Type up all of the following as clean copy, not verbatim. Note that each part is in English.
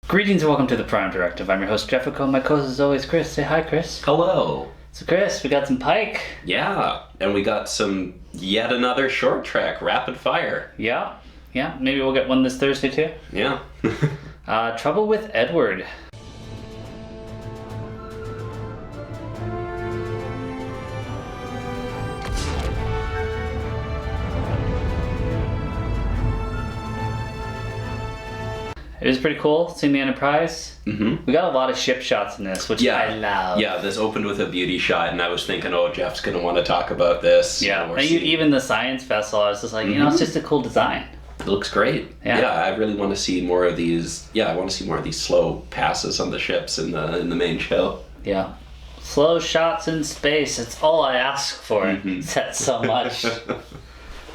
Greetings and welcome to the Prime Directive. I'm your host Jefficho. My co-host is always Chris. Say hi, Chris. Hello. So Chris, we got some pike. Yeah, and we got yet another short track, rapid fire. Yeah. Maybe we'll get one this Thursday too. Yeah. Trouble with Edward. It was pretty cool seeing the Enterprise. Mm-hmm. We got a lot of ship shots in this, which I love. Yeah, this opened with a beauty shot, and I was thinking, oh, Jeff's going to want to talk about this. Yeah, even the science vessel, I was just like, it's just a cool design. It looks great. Yeah, I really want to see more of these. Yeah, I want to see more of these slow passes on the ships in the main show. Yeah. Slow shots in space. It's all I ask for. Mm-hmm. That's so much.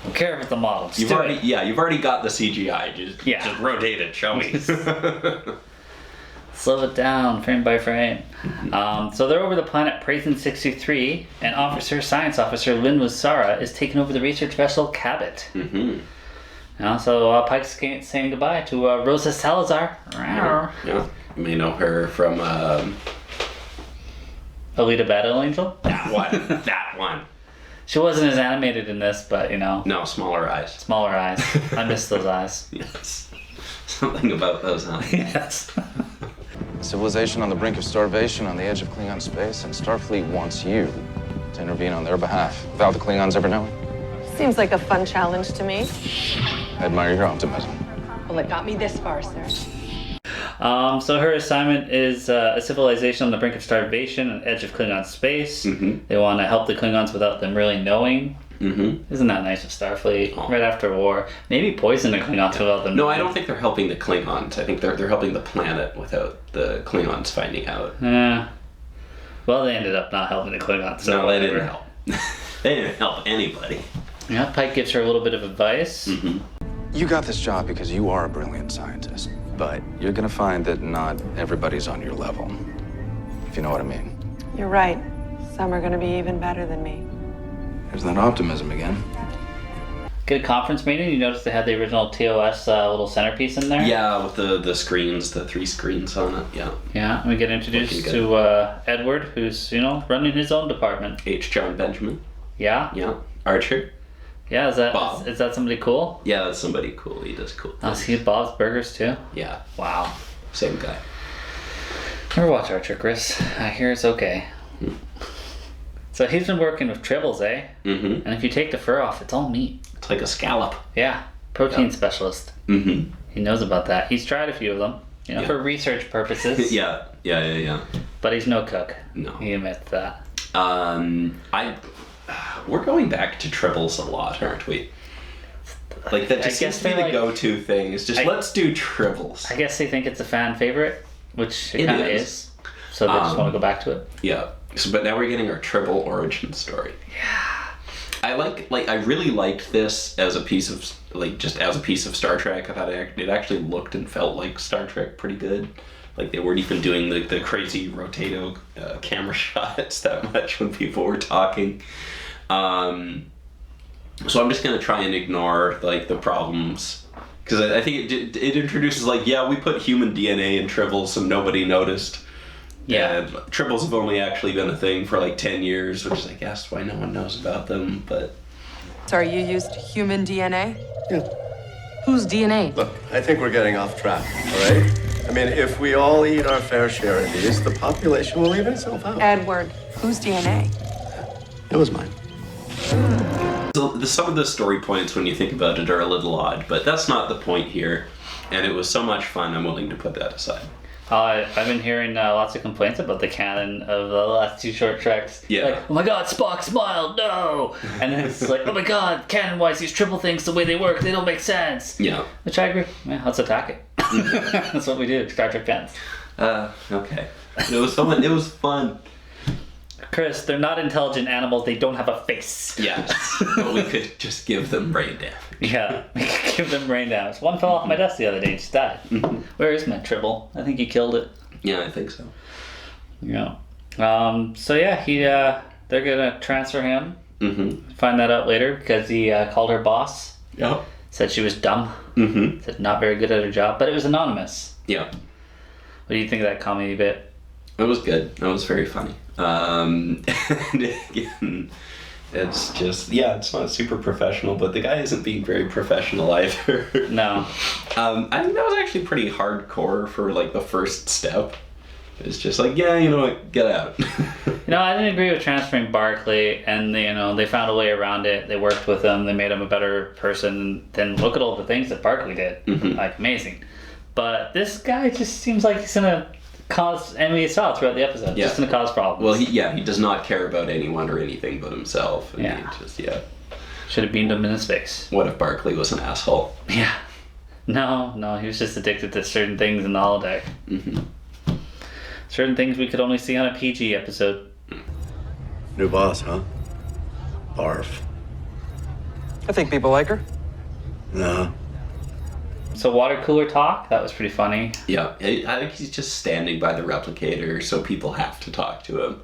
I don't care if it's a model. You've already got the CGI. Just rotate it. Show me. Slow it down, frame by frame. Mm-hmm. So they're over the planet Prayton 63, and Science Officer Lynn Wasara is taking over the research vessel Cabot. Mm-hmm. So Pike's saying goodbye to Rosa Salazar. Yeah. You may know her from Alita Battle Angel. That one. She wasn't as animated in this, but No, smaller eyes. Smaller eyes. I miss those eyes. Yes. Something about those eyes. Yes. Civilization on the brink of starvation on the edge of Klingon space, and Starfleet wants you to intervene on their behalf without the Klingons ever knowing. Seems like a fun challenge to me. I admire your optimism. Well, it got me this far, sir. So her assignment is a civilization on the brink of starvation on the edge of Klingon space. Mm-hmm. They want to help the Klingons without them really knowing. Mm-hmm. Isn't that nice of Starfleet? Oh. Right after war. Maybe poison the Klingons without them knowing. No, I don't think they're helping the Klingons. I think they're helping the planet without the Klingons finding out. Well, they ended up not helping the Klingons. So no, they didn't help. They didn't help anybody. Yeah, Pike gives her a little bit of advice. Mm-hmm. You got this job because you are a brilliant scientist. But you're gonna find that not everybody's on your level, if you know what I mean. You're right. Some are gonna be even better than me. There's that optimism again. Good conference meeting. You noticed they had the original TOS little centerpiece in there? Yeah, with the screens, the 3 screens on it, yeah. Yeah, we get introduced to Edward, who's, running his own department. H. John Benjamin. Yeah? Yeah. Archer. Yeah, is that somebody cool? Yeah, that's somebody cool. He does cool things. Oh, so he Bob's Burgers too? Yeah. Wow. Same guy. Never watch Archer, Chris. I hear it's okay. So he's been working with Tribbles, eh? Mm-hmm. And if you take the fur off, it's all meat. It's like a scallop. Yeah. Protein specialist. Mm-hmm. He knows about that. He's tried a few of them, for research purposes. Yeah. But he's no cook. No. He admits that. We're going back to Tribbles a lot, aren't we? Like, that just seems to be the go-to thing. It's just, let's do Tribbles. I guess they think it's a fan favorite, which it kind of is. So they just want to go back to it. Yeah. So, but now we're getting our Tribble origin story. Yeah. I really liked this as a piece of, Star Trek. I thought it actually looked and felt like Star Trek pretty good. Like, they weren't even doing the crazy rotato camera shots that much when people were talking. So I'm just gonna try and ignore the problems, because I think it introduces we put human DNA in Tribbles and nobody noticed. Yeah. And Tribbles have only actually been a thing for 10 years, which is I guess why no one knows about them. But Sorry, you used human DNA? Yeah. Whose DNA? Look, I think we're getting off track, all right? I mean, if we all eat our fair share of these, the population will even itself out. Edward, whose DNA? It was mine. So some of the story points, when you think about it, are a little odd, but that's not the point here. And it was so much fun, I'm willing to put that aside. I've been hearing lots of complaints about the canon of the last 2 short treks. Yeah. Like, oh my god, Spock smiled, no! And then it's like, oh my god, canon-wise, these triple things, the way they work, they don't make sense. Yeah. Which I agree. Yeah, let's attack it. That's what we do, Star Trek fans. Okay. It was fun. It was fun. Chris, they're not intelligent animals, they don't have a face. Yes. But we could just give them brain damage. Yeah, we could give them brain damage. One fell off my desk the other day and just died. Mm-hmm. Where is my Tribble? I think he killed it. Yeah, I think so. Yeah. So yeah, they're gonna transfer him. Mm-hmm. Find that out later because he called her boss. Yeah. Said she was dumb. Mm-hmm. Said not very good at her job, but it was anonymous. Yeah. What do you think of that comedy bit? It was good. That was very funny. And again, it's just, yeah, it's not super professional, but the guy isn't being very professional either. No. I think that was actually pretty hardcore for like the first step. It's just like, yeah, you know what, get out. I didn't agree with transferring Barkley, and they found a way around it. They worked with him. They made him a better person. Then look at all the things that Barkley did. Like, amazing. But this guy just seems like he's gonna cause, and we saw it throughout the episode, just gonna cause problems. Well, he does not care about anyone or anything but himself. And yeah. Should have beamed him in his face. What if Barkley was an asshole? Yeah. No, he was just addicted to certain things in the holodeck. Certain things we could only see on a PG episode. New boss, huh? Barf. I think people like her. No. So water cooler talk, that was pretty funny. Yeah, I think he's just standing by the replicator, so people have to talk to him.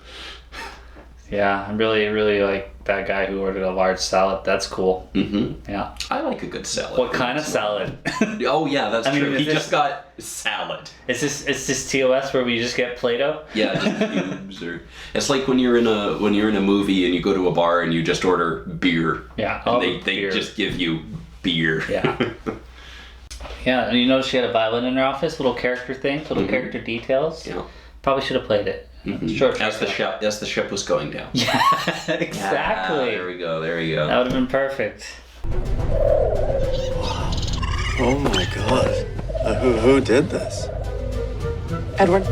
Yeah, I really, really like that guy who ordered a large salad. That's cool. Yeah. I like a good salad. What kind of salad? Oh yeah, that's true. Mean, he just got salad. Is this TOS where we just get Play-Doh? Yeah, just cubes or it's like when you're in a movie and you go to a bar and you just order beer. Yeah. And they just give you beer. Yeah. Yeah, and you notice she had a violin in her office, little character things, little character details. Yeah. Probably should have played it. Short as the ship was going down. Yeah, exactly. There we go. That would have been perfect. Oh my God. Who did this? Edward,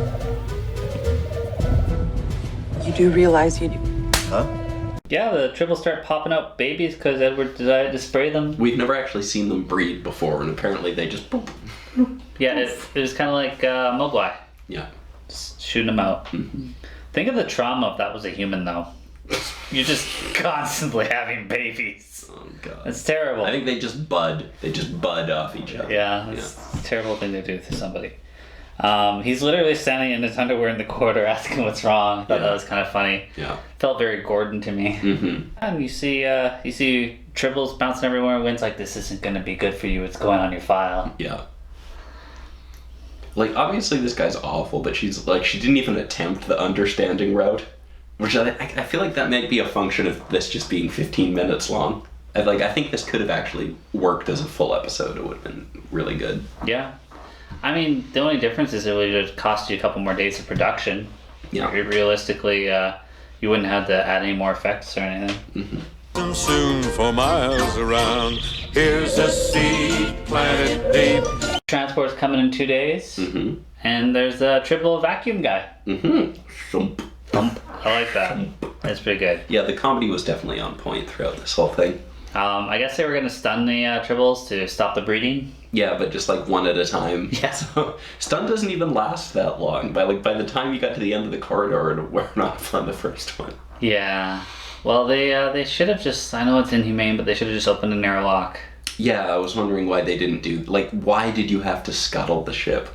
you do realize you do. Huh? Yeah, the Tribbles start popping out babies because Edward decided to spray them. We've never actually seen them breed before, and apparently they just boop. Yeah, it was kind of like Mogwai. Yeah. Just shooting them out. Think of the trauma if that was a human, though. You're just constantly having babies. Oh God. It's terrible. I think they just bud. They just bud off each other. Yeah, it's a terrible thing to do to somebody. He's literally standing in his underwear in the corridor asking what's wrong. I thought that was kind of funny. Yeah. Felt very Gordon to me. And you see Tribbles bouncing everywhere and Wynn's like, this isn't going to be good for you. It's going on your file. Yeah. Like, obviously this guy's awful, but she's like, she didn't even attempt the understanding route. Which I feel like that might be a function of this just being 15 minutes long. I think this could have actually worked as a full episode. It would have been really good. Yeah. I mean, the only difference is it would have cost you a couple more days of production. Yeah. Realistically, you wouldn't have to add any more effects or anything. Soon for miles around, here's a seed planted deep. Transport's coming in 2 days. And there's a Tribble vacuum guy. Thump. I like that. That's pretty good. Yeah, the comedy was definitely on point throughout this whole thing. I guess they were going to stun the Tribbles to stop the breeding. Yeah, but just like one at a time. Yeah. So, stun doesn't even last that long. By the time you got to the end of the corridor, it went off on the first one. Yeah. Well, they should have just, I know it's inhumane, but they should have just opened an airlock. Yeah, I was wondering why they didn't do, why did you have to scuttle the ship?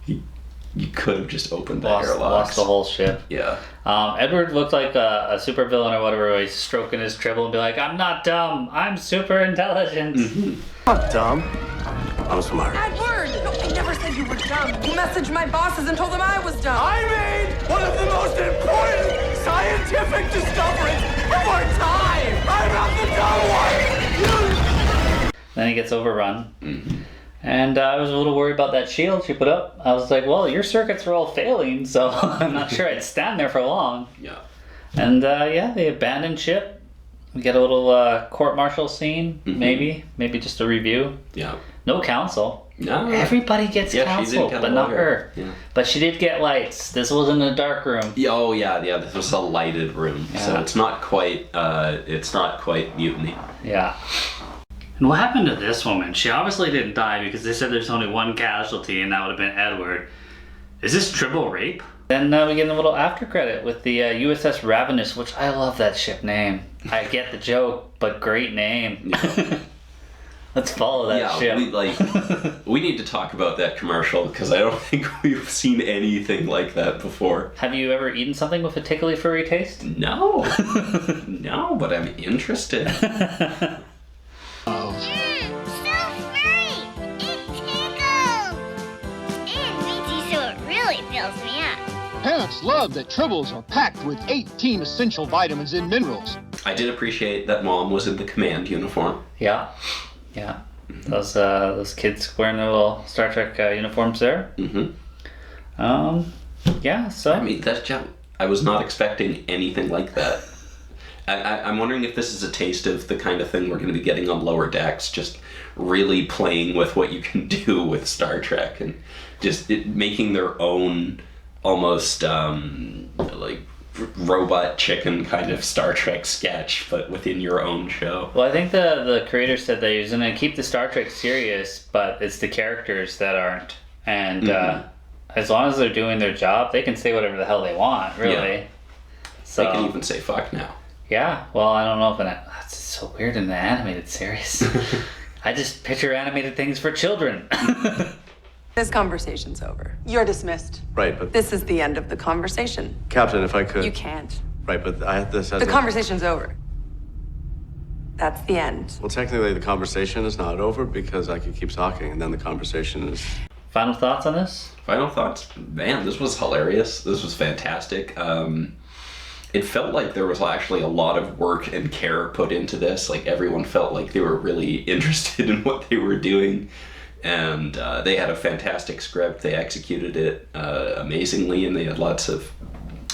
You could have just opened the airlocks. Lost the whole ship. Yeah. Edward looked like a supervillain or whatever, where he's stroking his Tribble and be like, I'm not dumb, I'm super intelligent. Not dumb. I'm smart. Edward! No, I never said you were dumb. You messaged my bosses and told them I was dumb. I made one of the most important scientific discoveries of our time. I'm not the dumb one. Then he gets overrun. And I was a little worried about that shield she put up. I was like, well, your circuits are all failing, so I'm not sure I'd stand there for long. Yeah. And they abandoned ship. We get a little court-martial scene, maybe just a review. Yeah. No council. No. Everybody gets council, but not her. Yeah. But she did get lights. This wasn't a dark room. Oh yeah. This was a lighted room, so it's not quite mutiny. Yeah. And what happened to this woman? She obviously didn't die because they said there's only one casualty, and that would have been Edward. Is this Tribble rape? Then we get a little after credit with the USS Ravenous, which I love that ship name. I get the joke, but great name. Yeah. Let's follow that ship. We need to talk about that commercial because I don't think we've seen anything like that before. Have you ever eaten something with a tickly furry taste? No. No, but I'm interested. So furry! It tickles! And makes you so it really really fills me up. Parents love that Tribbles are packed with 18 essential vitamins and minerals. I did appreciate that Mom was in the command uniform. Yeah. Those kids wearing their little Star Trek uniforms there. Yeah, so... I mean, I was not expecting anything like that. I'm wondering if this is a taste of the kind of thing we're going to be getting on Lower Decks, just really playing with what you can do with Star Trek and just making their own almost like robot chicken kind of Star Trek sketch, but within your own show. Well, I think the creator said that he's going to keep the Star Trek serious, but it's the characters that aren't. And as long as they're doing their job, they can say whatever the hell they want, really. Yeah. So, they can even say fuck now. Yeah, well, I don't know if that's so weird in the animated series. I just picture animated things for children. This conversation's over. You're dismissed. Right, but... This is the end of the conversation. Captain, if I could... You can't. Right, but I had this as The conversation's over. That's the end. Well, technically, the conversation is not over because I could keep talking, and then the conversation is... Final thoughts on this? Final thoughts? Man, this was hilarious. This was fantastic. It felt like there was actually a lot of work and care put into this. Like, everyone felt like they were really interested in what they were doing. And they had a fantastic script. They executed it amazingly, and they had lots of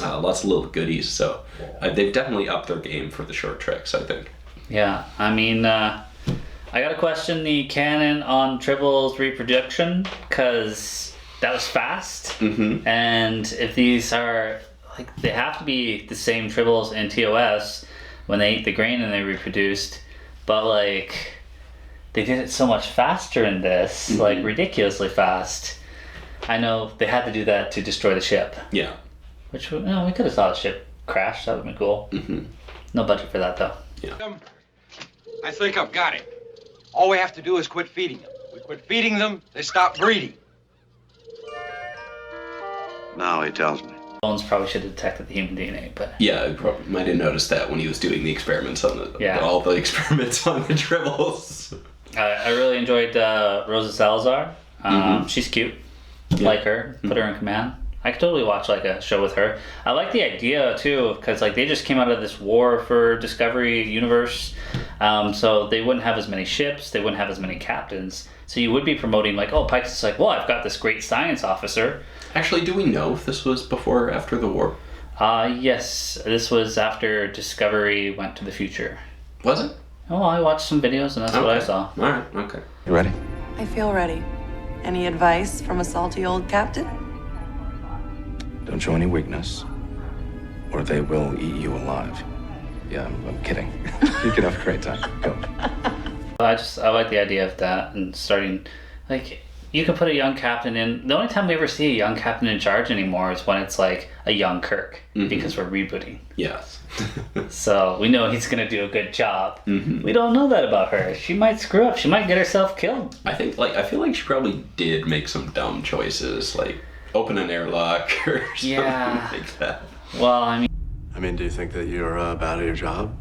little goodies. So they've definitely upped their game for the short treks, I think. Yeah, I mean, I gotta question the canon on Tribbles reproduction, because that was fast. And if these are, like, they have to be the same Tribbles in TOS when they ate the grain and they reproduced, but like... They did it so much faster in this, like ridiculously fast. I know they had to do that to destroy the ship. Yeah. Which, we could have saw the ship crash. That would have been cool. No budget for that, though. Yeah. I think I've got it. All we have to do is quit feeding them. We quit feeding them, they stop breeding. Now he tells me. Bones probably should have detected the human DNA, but... Yeah, he probably might have noticed that when he was doing the experiments on all the experiments on the Tribbles. I really enjoyed Rosa Salazar. She's cute. Like her. Put her in command. I could totally watch like a show with her. I like the idea too, because like they just came out of this war for Discovery universe, so they wouldn't have as many ships. They wouldn't have as many captains. So you would be promoting like, oh, Pike's just like, well, I've got this great science officer. Actually, do we know if this was before or after the war? Yes, this was after Discovery went to the future. Was it? Oh, I watched some videos and that's what I saw. All right, okay. You ready? I feel ready. Any advice from a salty old captain? Don't show any weakness, or they will eat you alive. Yeah, I'm kidding. You can have a great time. Go. I like the idea of that and starting, like, you can put a young captain in. The only time we ever see a young captain in charge anymore is when it's like a young Kirk, because we're rebooting. Yes. So we know he's gonna do a good job. We don't know that about her. She might screw up. She might get herself killed. I feel like she probably did make some dumb choices, like open an airlock or something like that. Well, I mean, do you think that you're bad at your job,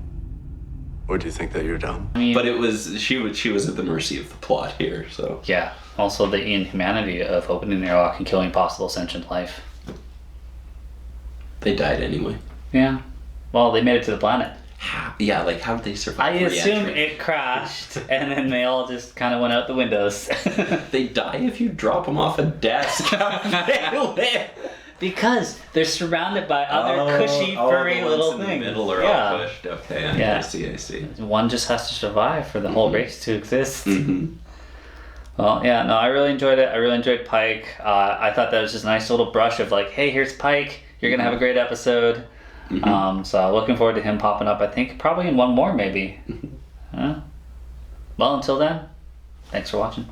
or do you think that you're dumb? But it was she was at the mercy of the plot here. So yeah. Also, the inhumanity of opening the airlock and killing possible sentient life. They died anyway. Yeah. Well, they made it to the planet. Yeah, like how did they survive? I assume it crashed, and then they all just kind of went out the windows. They die if you drop them off a desk. They live. Because they're surrounded by other cushy, furry little things. In the middle are all pushed. Okay, I see. One just has to survive for the whole race to exist. Well, yeah, no, I really enjoyed it. I really enjoyed Pike. I thought that was just a nice little brush of like, hey, here's Pike. You're going to have a great episode. So looking forward to him popping up, I think, probably in one more, maybe. Well, until then, thanks for watching.